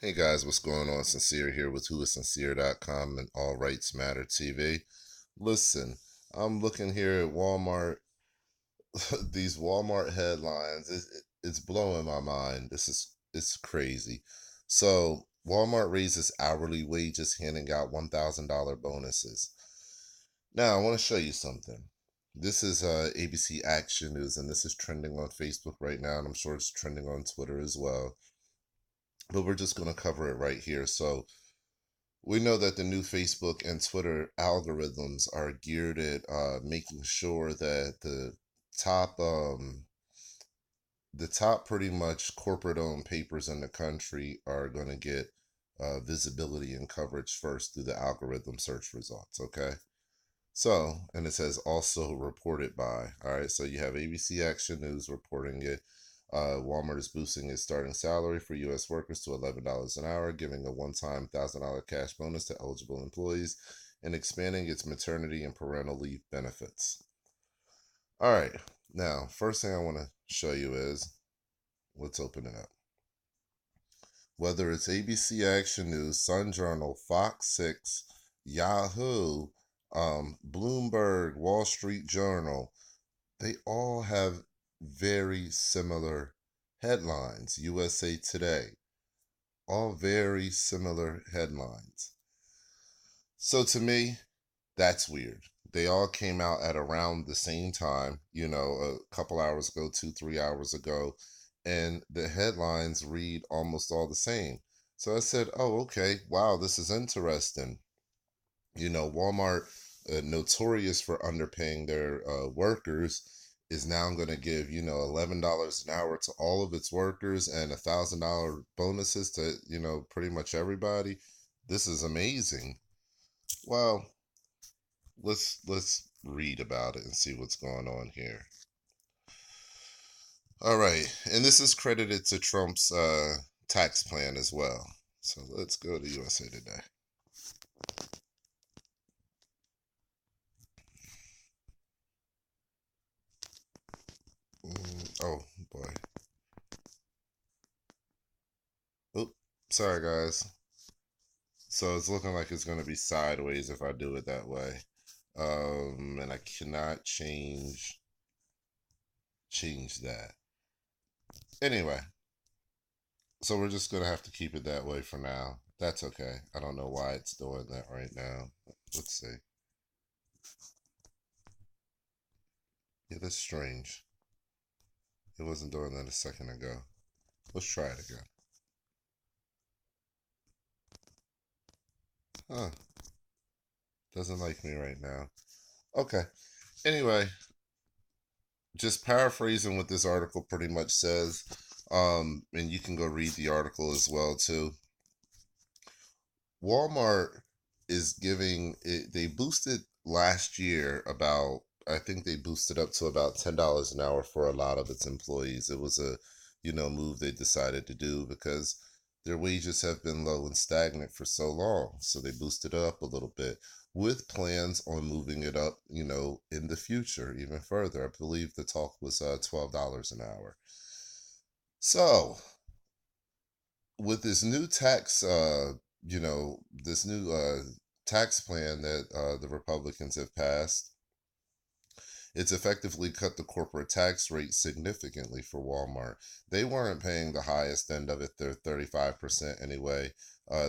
Hey guys, what's going on? Sincere here with whoissincere.com and All Rights Matter TV. Listen, I'm looking here at Walmart. These Walmart headlines, it's blowing my mind. It's crazy. So Walmart raises hourly wages, handing out $1,000 bonuses. Now I want to show you something. This is ABC Action News, and this is trending on Facebook right now, and I'm sure it's trending on Twitter as well. But we're just going to cover it right here. So we know that the new Facebook and Twitter algorithms are geared at making sure that top, um, the top pretty much corporate-owned papers in the country are going to get visibility and coverage first through the algorithm search results. Okay, so and it says also reported by. All right, so you have ABC Action News reporting it. Walmart is boosting its starting salary for U.S. workers to $11 an hour, giving a one-time $1,000 cash bonus to eligible employees, and expanding its maternity and parental leave benefits. All right, now first thing I want to show you is let's open it up. Whether it's ABC Action News, Sun Journal, Fox 6, Yahoo, Bloomberg, Wall Street Journal, they all have very similar headlines. USA Today, all very similar headlines. So to me, that's weird. They all came out at around the same time, a couple hours ago, 3 hours ago, and the headlines read almost all the same. So I said, oh, okay, wow, this is interesting. Walmart, notorious for underpaying their workers, is now going to give $11 an hour to all of its workers and $1,000 bonuses to pretty much everybody. This is amazing. Well, let's read about it and see what's going on here. All right, and this is credited to Trump's tax plan as well. So let's go to USA Today. Oh boy. Oop, sorry guys. So it's looking like it's going to be sideways if I do it that way. And I cannot change that. Anyway, so we're just going to have to keep it that way for now. That's okay. I don't know why it's doing that right now. Let's see. Yeah, that's strange. It wasn't doing that a second ago. Let's try it again. Huh. Doesn't like me right now. Okay. Anyway, just paraphrasing what this article pretty much says, and you can go read the article as well too. Walmart is giving it, they boosted last year about, I think they boosted up to about $10 an hour for a lot of its employees. It was a, move they decided to do because their wages have been low and stagnant for so long. So they boosted it up a little bit with plans on moving it up, in the future even further. I believe the talk was $12 an hour. So with this new this new tax plan that the Republicans have passed, it's effectively cut the corporate tax rate significantly for Walmart. They weren't paying the highest end of it; they're 35% anyway.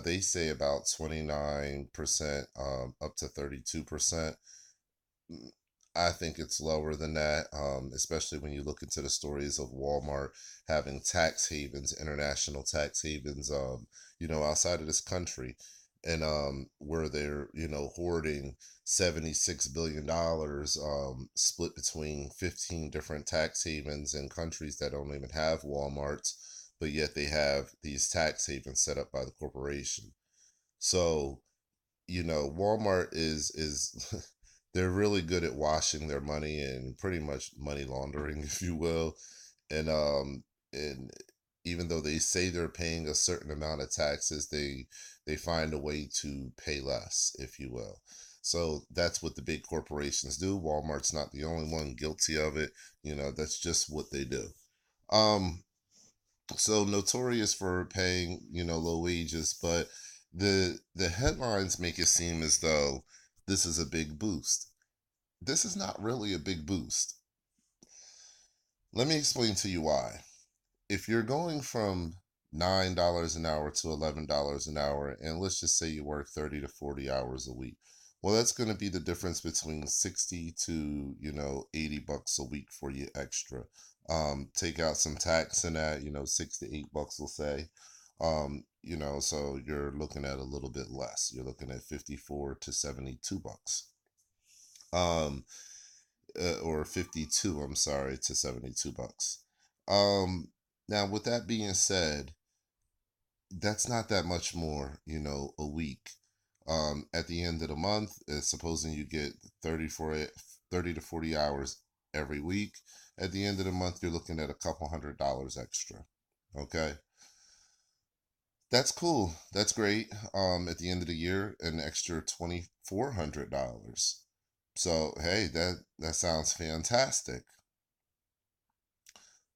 They say about 29%, up to 32%. I think it's lower than that, especially when you look into the stories of Walmart having tax havens, international tax havens, outside of this country, and where they're, hoarding $76 billion, split between 15 different tax havens in countries that don't even have Walmarts, but yet they have these tax havens set up by the corporation. So Walmart is they're really good at washing their money and pretty much money laundering, if you will. And even though they say they're paying a certain amount of taxes, they find a way to pay less, if you will. So that's what the big corporations do. Walmart's not the only one guilty of it. That's just what they do. Um So notorious for paying, low wages, but the headlines make it seem as though this is a big boost. This is not really a big boost. Let me explain to you why. If you're going from $9 an hour to $11 an hour, and let's just say you work 30 to 40 hours a week, well, that's going to be the difference between 60 to, $80 a week for you extra. Take out some tax in that, $6 to $8, we'll say. So you're looking at a little bit less. You're looking at 54 to $72. Um, or 52, I'm sorry, to $72. Um, Now, with that being said, that's not that much more, a week. At the end of the month, supposing you get 30 to 40 hours every week, at the end of the month, you're looking at a couple $100 extra. Okay. That's cool. That's great. At the end of the year, an extra $2,400. So, hey, that sounds fantastic.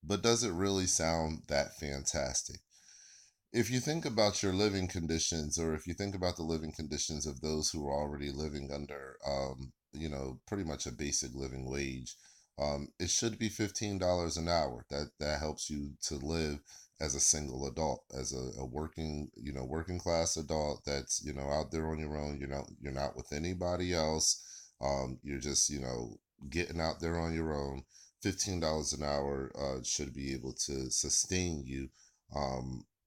But does it really sound that fantastic? If you think about your living conditions, or if you think about the living conditions of those who are already living under, pretty much a basic living wage, it should be $15 an hour. That helps you to live as a single adult, as a working, working class adult. That's out there on your own. You're not with anybody else. You're just getting out there on your own. $15 an hour should be able to sustain you.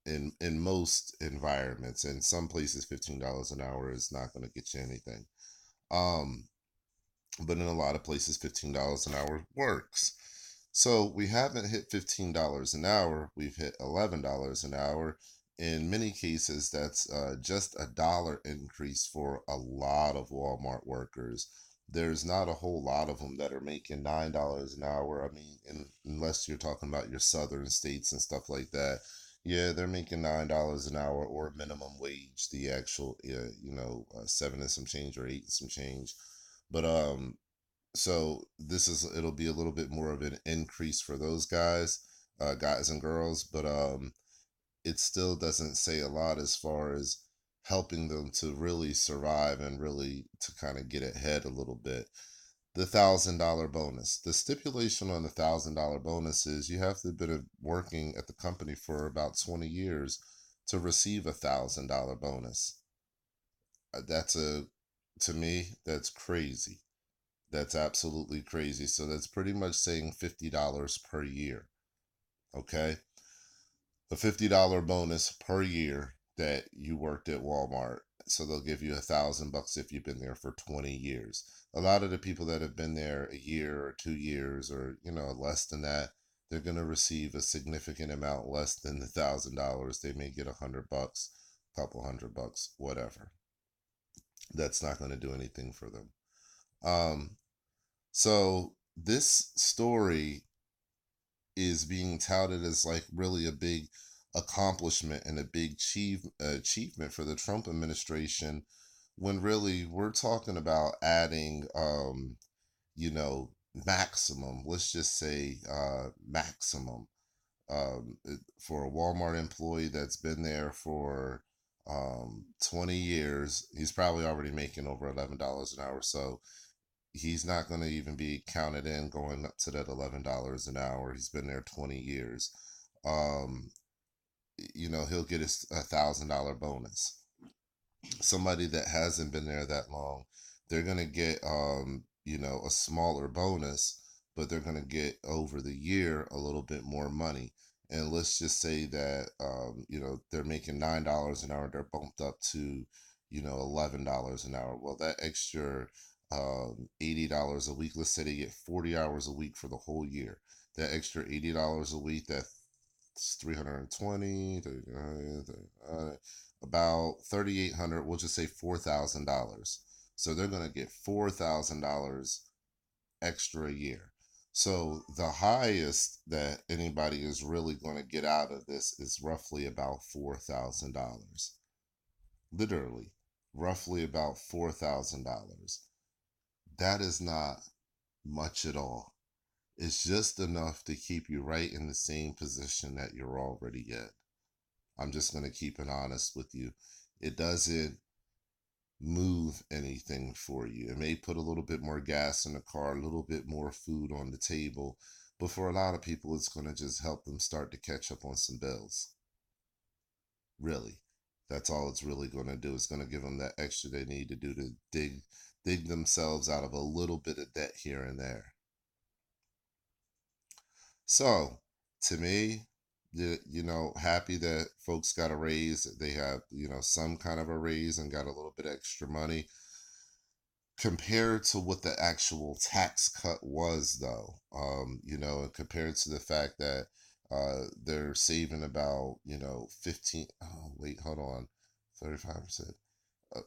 In most environments. In some places, $15 an hour is not going to get you anything. Um, but in a lot of places, $15 an hour works. So we haven't hit $15 an hour. We've hit $11 an hour. In many cases, that's just a dollar increase for a lot of Walmart workers. There's not a whole lot of them that are making $9 an hour. I mean, unless you're talking about your southern states and stuff like that. Yeah, they're making $9 an hour or minimum wage, the actual, seven and some change or eight and some change. But so it'll be a little bit more of an increase for those guys and girls, but it still doesn't say a lot as far as helping them to really survive and really to kind of get ahead a little bit. The $1,000 bonus. The stipulation on the $1,000 bonus is you have to have been working at the company for about 20 years to receive $1,000 bonus. That's to me, that's crazy. That's absolutely crazy. So that's pretty much saying $50 per year. Okay. A $50 bonus per year that you worked at Walmart. So they'll give you $1,000 if you've been there for 20 years. A lot of the people that have been there a year or 2 years or, less than that, they're going to receive a significant amount less than the $1,000. They may get $100, couple $100, whatever. That's not going to do anything for them. Um, so this story is being touted as like really a big accomplishment and a big achievement for the Trump administration, when really we're talking about adding, maximum, let's just say maximum, for a Walmart employee that's been there for 20 years. He's probably already making over $11 an hour. So he's not going to even be counted in going up to that $11 an hour. He's been there 20 years. Um, he'll get his $1,000 bonus. Somebody that hasn't been there that long, they're going to get, a smaller bonus, but they're going to get over the year a little bit more money. And let's just say that, they're making $9 an hour, they're bumped up to, $11 an hour. Well, that extra $80 a week, let's say they get 40 hours a week for the whole year. That extra $80 a week, that's 320, about 3,800, we'll just say $4,000. So they're going to get $4,000 extra a year. So the highest that anybody is really going to get out of this is roughly about $4,000. Literally, roughly about $4,000. That is not much at all. It's just enough to keep you right in the same position that you're already in. I'm just going to keep it honest with you. It doesn't move anything for you. It may put a little bit more gas in the car, a little bit more food on the table, but for a lot of people, it's going to just help them start to catch up on some bills. Really, that's all it's really going to do. It's going to give them that extra they need to do to dig themselves out of a little bit of debt here and there. So, to me, happy that folks got a raise. They have, some kind of a raise and got a little bit extra money compared to what the actual tax cut was, though. And compared to the fact that they're saving about, 15, oh, wait, hold on, 35%. Uh,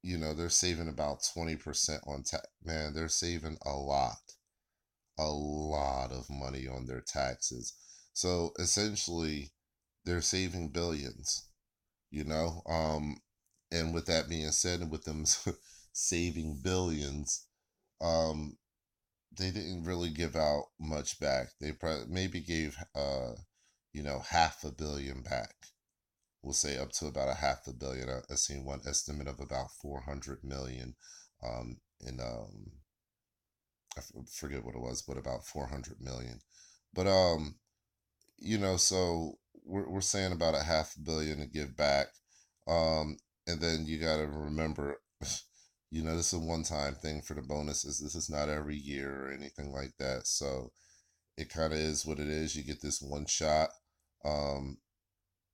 they're saving about 20% on tax. Man, they're saving a lot of money on their taxes. So essentially, they're saving billions, you know? And with that being said, and with them saving billions, um, they didn't really give out much back. They maybe gave, half a billion back. We'll say up to about a half a billion. I seen one estimate of about 400 million in forget what it was, but about 400 million. But so we're saying about a half a billion to give back. And then you got to remember, this is a one-time thing for the bonuses. This is not every year or anything like that. So it kind of is what it is. You get this one shot, um,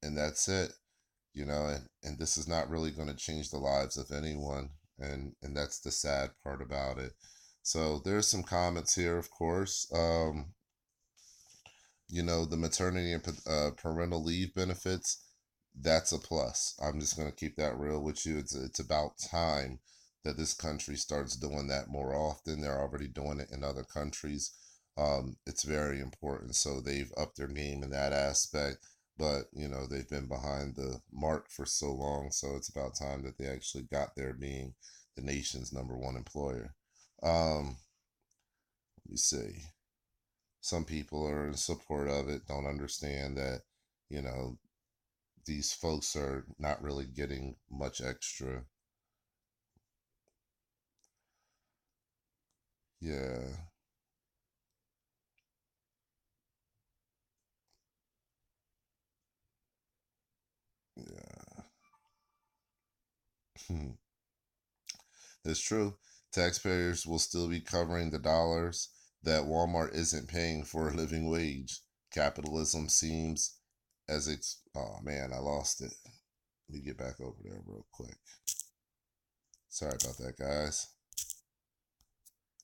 and that's it. And this is not really going to change the lives of anyone, and that's the sad part about it. So there's some comments here, of course. The maternity and parental leave benefits, that's a plus. I'm just going to keep that real with you. It's about time that this country starts doing that more often. They're already doing it in other countries. It's very important. So they've upped their game in that aspect. But, they've been behind the mark for so long. So it's about time that they actually got there being the nation's number one employer. Let me see. Some people are in support of it, don't understand that, you know, these folks are not really getting much extra. Yeah, yeah. That's true. Taxpayers will still be covering the dollars that Walmart isn't paying for a living wage. Capitalism seems oh man, I lost it. Let me get back over there real quick. Sorry about that, guys.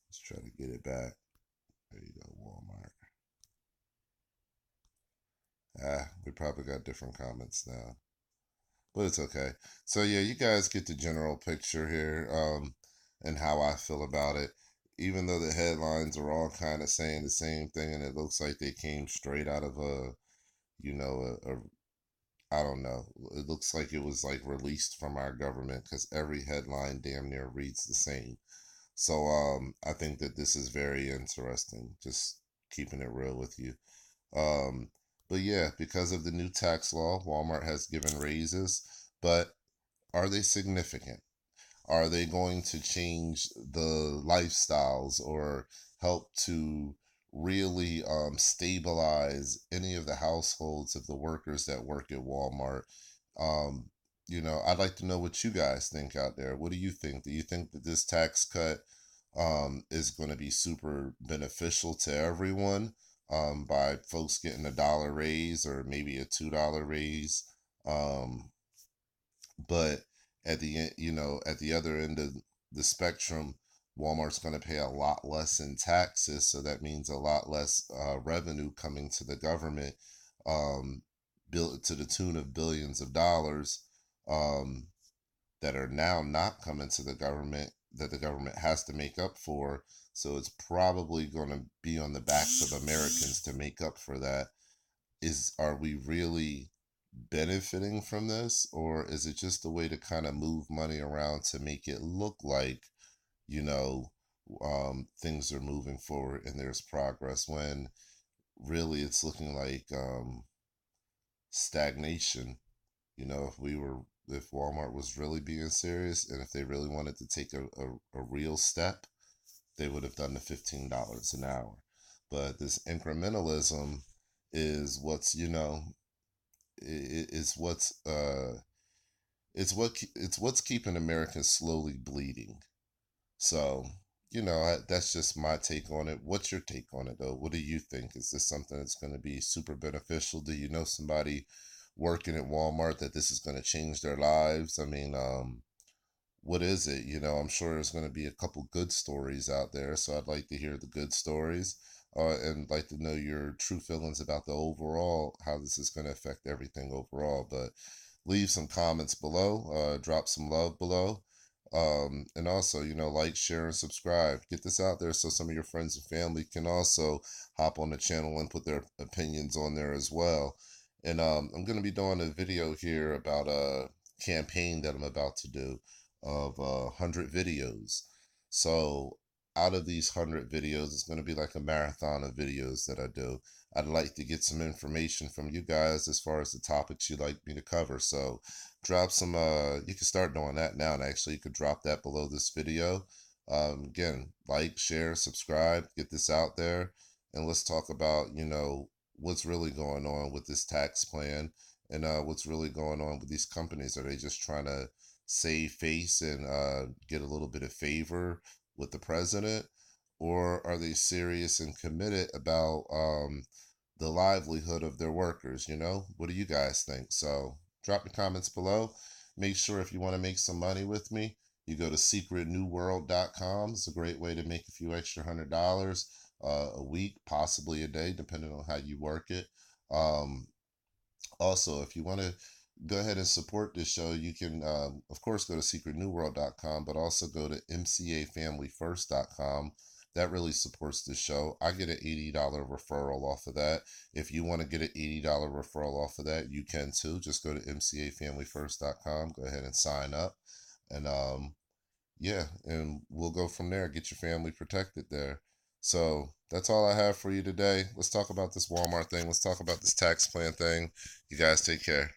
Let's try to get it back. There you go, Walmart. We probably got different comments now, but it's okay. So yeah, you guys get the general picture here, and how I feel about it. Even though the headlines are all kind of saying the same thing, and it looks like they came straight out of you know, I don't know. It looks like it was like released from our government because every headline damn near reads the same. So I think that this is very interesting. Just keeping it real with you. Um, but yeah, because of the new tax law, Walmart has given raises, but are they significant? Are they going to change the lifestyles or help to really stabilize any of the households of the workers that work at Walmart? Um, I'd like to know what you guys think out there. What do you think? Do you think that this tax cut is going to be super beneficial to everyone by folks getting $1 raise or maybe a $2 raise? Um, but at the other end of the spectrum, Walmart's going to pay a lot less in taxes, so that means a lot less revenue coming to the government, um, built to the tune of billions of dollars, um, that are now not coming to the government that the government has to make up for. So it's probably going to be on the backs of Americans to make up for that. Are we really benefiting from this, or is it just a way to kind of move money around to make it look like, you know things are moving forward and there's progress, when really it's looking like stagnation. If Walmart was really being serious and if they really wanted to take a real step, they would have done the $15 an hour. But this incrementalism is is it's what's keeping Americans slowly bleeding. So, that's just my take on it. What's your take on it, though? What do you think? Is this something that's going to be super beneficial? Do you know somebody working at Walmart that this is going to change their lives? I mean, what is it? I'm sure there's going to be a couple good stories out there, so I'd like to hear the good stories, and like to know your true feelings about the overall, how this is going to affect everything overall. But leave some comments below, drop some love below, and also, like, share, and subscribe. Get this out there so some of your friends and family can also hop on the channel and put their opinions on there as well. And I'm going to be doing a video here about a campaign that I'm about to do of 100 videos. So out of these 100 videos, it's going to be like a marathon of videos that I do. I'd like to get some information from you guys as far as the topics you'd like me to cover. So drop some, you can start doing that now. And actually, you could drop that below this video. Again, like, share, subscribe, get this out there. And let's talk about, what's really going on with this tax plan, and what's really going on with these companies. Are they just trying to save face and get a little bit of favor with the president? Or are they serious and committed about the livelihood of their workers? What do you guys think? So drop your comments below. Make sure, if you want to make some money with me, you go to secretnewworld.com. It's a great way to make a few extra $100 a week, possibly a day, depending on how you work it. Also, if you want to go ahead and support this show, you can, of course, go to secretnewworld.com, but also go to mcafamilyfirst.com. That really supports the show. I get an $80 referral off of that. If you want to get an $80 referral off of that, you can too. Just go to mcafamilyfirst.com. Go ahead and sign up. And yeah, and we'll go from there. Get your family protected there. So that's all I have for you today. Let's talk about this Walmart thing. Let's talk about this tax plan thing. You guys take care.